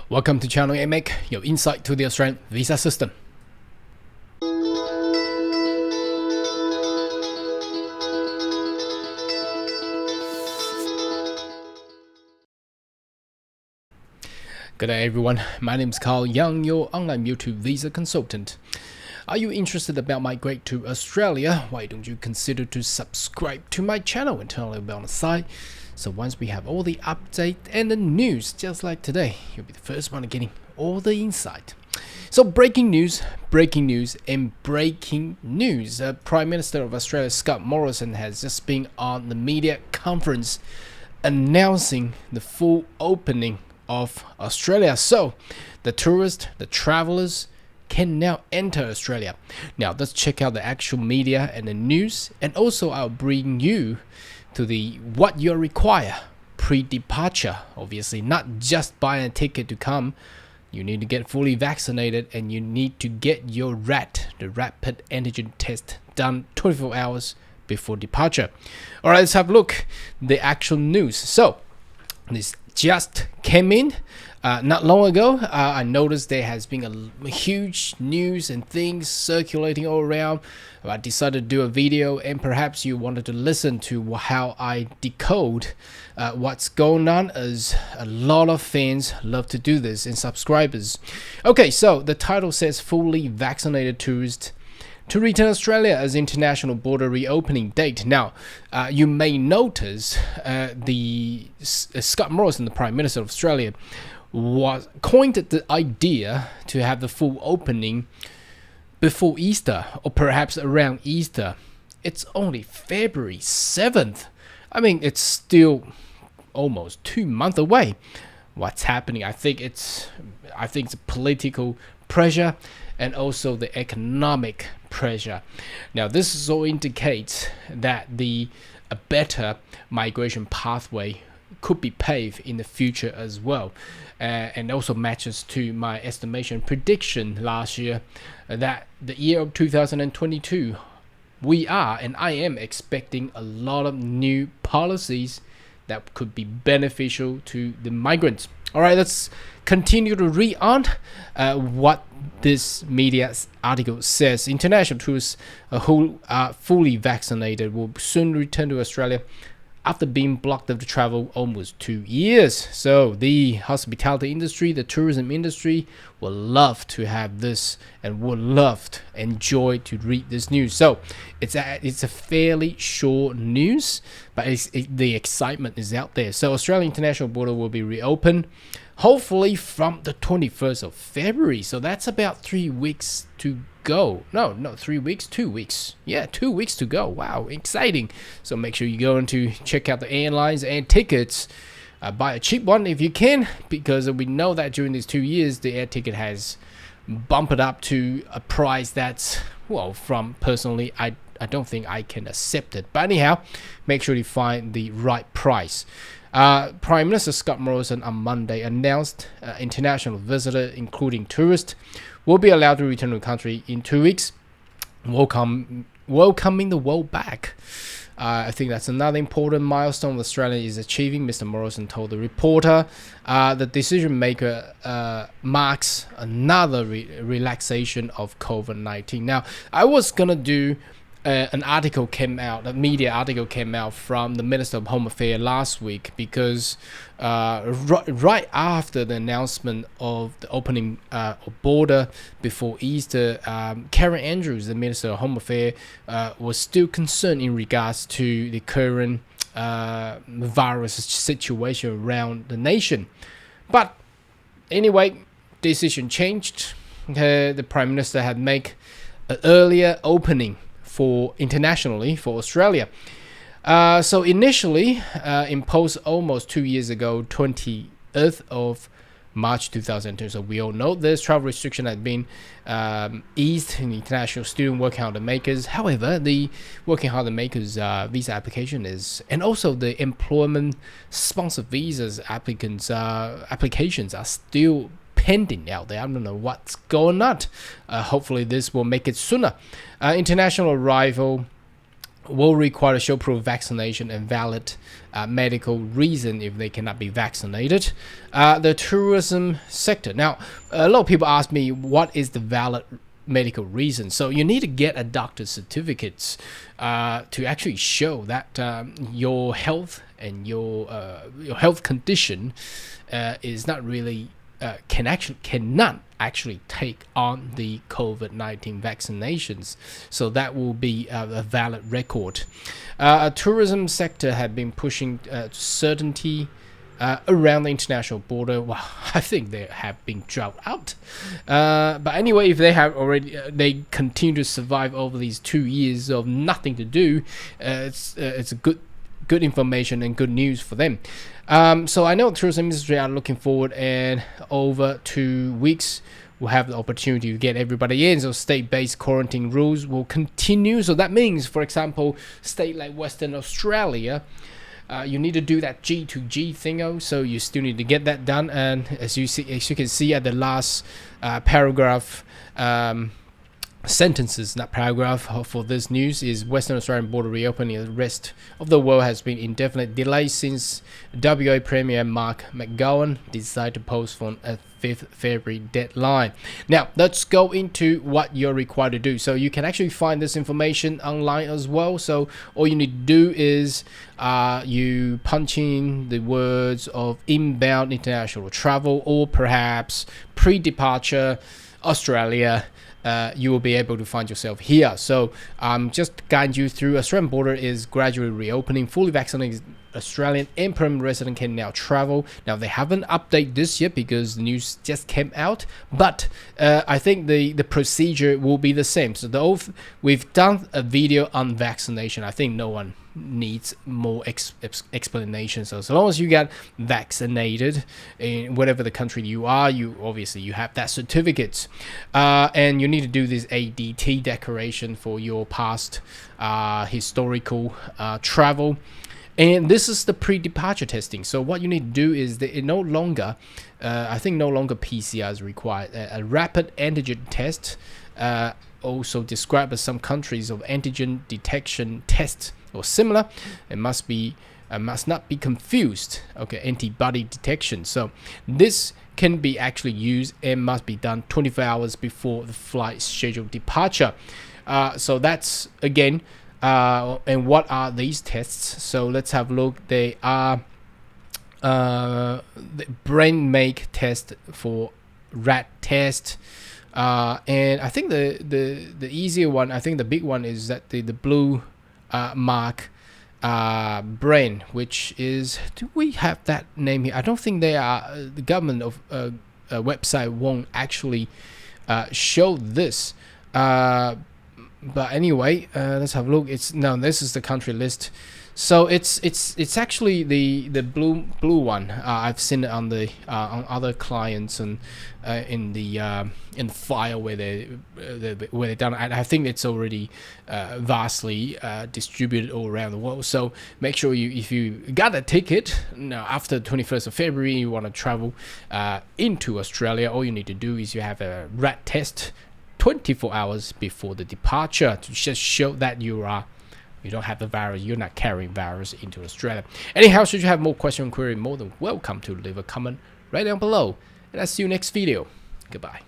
Welcome to Channel AMEC, your insight to the Australian visa system. Good day everyone, my name is Carl Young, your online YouTube visa consultant. Are you interested about migrate to Australia? Why don't you consider to subscribe to my channel and turn on the bell on the side? So once we have all the update and the news, just like today, you'll be the first one getting all the insight. So breaking news. Prime Minister of Australia Scott Morrison has just been on the media conference announcing the full opening of Australia. So the tourists, the travelers can now enter Australia. Now let's check out the actual media and the news, and also I'll bring you to the what you require pre-departure. Obviously not just buying a ticket to come. You need to get fully vaccinated and you need to get your the rapid antigen test done 24 hours before departure. All right, let's have a look the actual news. So this just came in not long ago. I noticed there has been a huge news and things circulating all around. I decided to do a video, and perhaps you wanted to listen to how I decode what's going on, as a lot of fans love to do this and subscribers. Okay, so the title says fully vaccinated tourists to return Australia as international border reopening date. Now, you may notice Scott Morrison, the Prime Minister of Australia, coined the idea to have the full opening before Easter, or perhaps around Easter. It's only February 7th. I mean, it's still almost 2 months away. What's happening? I think it's political pressure and also the economic pressure. Now, this all indicates that a better migration pathway could be paved in the future as well, and also matches to my estimation prediction last year that the year of 2022 I am expecting a lot of new policies that could be beneficial to the migrants. All right, let's continue to read on what this media article says. International tourists who are fully vaccinated will soon return to Australia after being blocked of travel almost 2 years. So the hospitality industry, the tourism industry will love to have this and will love to enjoy to read this news. So it's a fairly short news, but the excitement is out there. So Australian international border will be reopened hopefully from the 21st of February. So that's about 3 weeks to go. No, 3 weeks, 2 weeks. Yeah, 2 weeks to go. Wow, exciting. So make sure you go and to check out the airlines and tickets. Buy a cheap one if you can, because we know that during these 2 years, the air ticket has bumped up to a price that's, well, from personally, I don't think I can accept it. But anyhow, make sure you find the right price. Prime Minister Scott Morrison on Monday announced international visitors, including tourists, will be allowed to return to the country in 2 weeks, welcoming the world back. I think that's another important milestone Australia is achieving, Mr. Morrison told the reporter. The decision maker marks another relaxation of COVID-19. Now, I was going to do a media article came out from the Minister of Home Affairs last week, because right after the announcement of the opening of border before Easter, Karen Andrews, the Minister of Home Affairs, was still concerned in regards to the current virus situation around the nation. But anyway, decision changed. The Prime Minister had made an earlier opening internationally for Australia. So initially imposed almost 2 years ago, 20th of March 2002. So we all know this travel restriction had been eased in international student working holiday makers. However, the working holiday makers visa application and also the employment sponsor visas applications are still pending out there. I don't know what's going on. Hopefully this will make it sooner. International arrival will require to show proof of vaccination and valid medical reason if they cannot be vaccinated. The tourism sector. Now, a lot of people ask me, what is the valid medical reason? So you need to get a doctor's certificate to actually show that your health and your health condition is not really cannot actually take on the COVID-19 vaccinations. So that will be a valid record. A tourism sector had been pushing certainty around the international border. Well, I think they have been dropped out. But anyway, if they have already, they continue to survive over these 2 years of nothing to do. It's a good information and good news for them. So I know the tourism industry are looking forward, and over 2 weeks we'll have the opportunity to get everybody in. So state-based quarantine rules will continue. So that means, for example, state like Western Australia, you need to do that G2G thing. So you still need to get that done. And as you can see at the last paragraph, sentences, not paragraph, for this news is Western Australian border reopening. The rest of the world has been indefinite delay since WA Premier Mark McGowan decided to postpone a 5th February deadline. Now let's go into what you're required to do. So you can actually find this information online as well. So all you need to do is you punch in the words of inbound international travel, or perhaps pre-departure Australia. You will be able to find yourself here. So just guide you through. Australian border is gradually reopening. Fully vaccinated Australian and permanent resident can now travel. Now they haven't updated this yet because the news just came out, but I think the procedure will be the same. So we've done a video on vaccination. I think no one needs more explanation. So as long as you get vaccinated in whatever the country you are, you have that certificate, and you need to do this ADT declaration for your past historical travel. And this is the pre-departure testing. So what you need to do is that no longer PCR is required. A rapid antigen test, also described as some countries of antigen detection test or similar. It must not be confused. Okay, antibody detection. So this can be actually used and must be done 24 hours before the flight scheduled departure. So that's again. And what are these tests? So let's have a look. They are the brain make test for rat test, and I think the easier one, I think the big one is that the blue mark brain, which is, do we have that name here? I don't think they are. The government of website won't actually show this. But anyway, let's have a look. This is the country list. So it's actually the blue one. I've seen it on the on other clients and in the file where they done it. I think it's already vastly distributed all around the world. So make sure if you got a ticket after the 21st of February, you want to travel into Australia, all you need to do is you have a rat test 24 hours before the departure to just show that you don't have the virus, you're not carrying virus into Australia. Anyhow, should you have more question or query, more than welcome to leave a comment right down below. And I'll see you next video. Goodbye.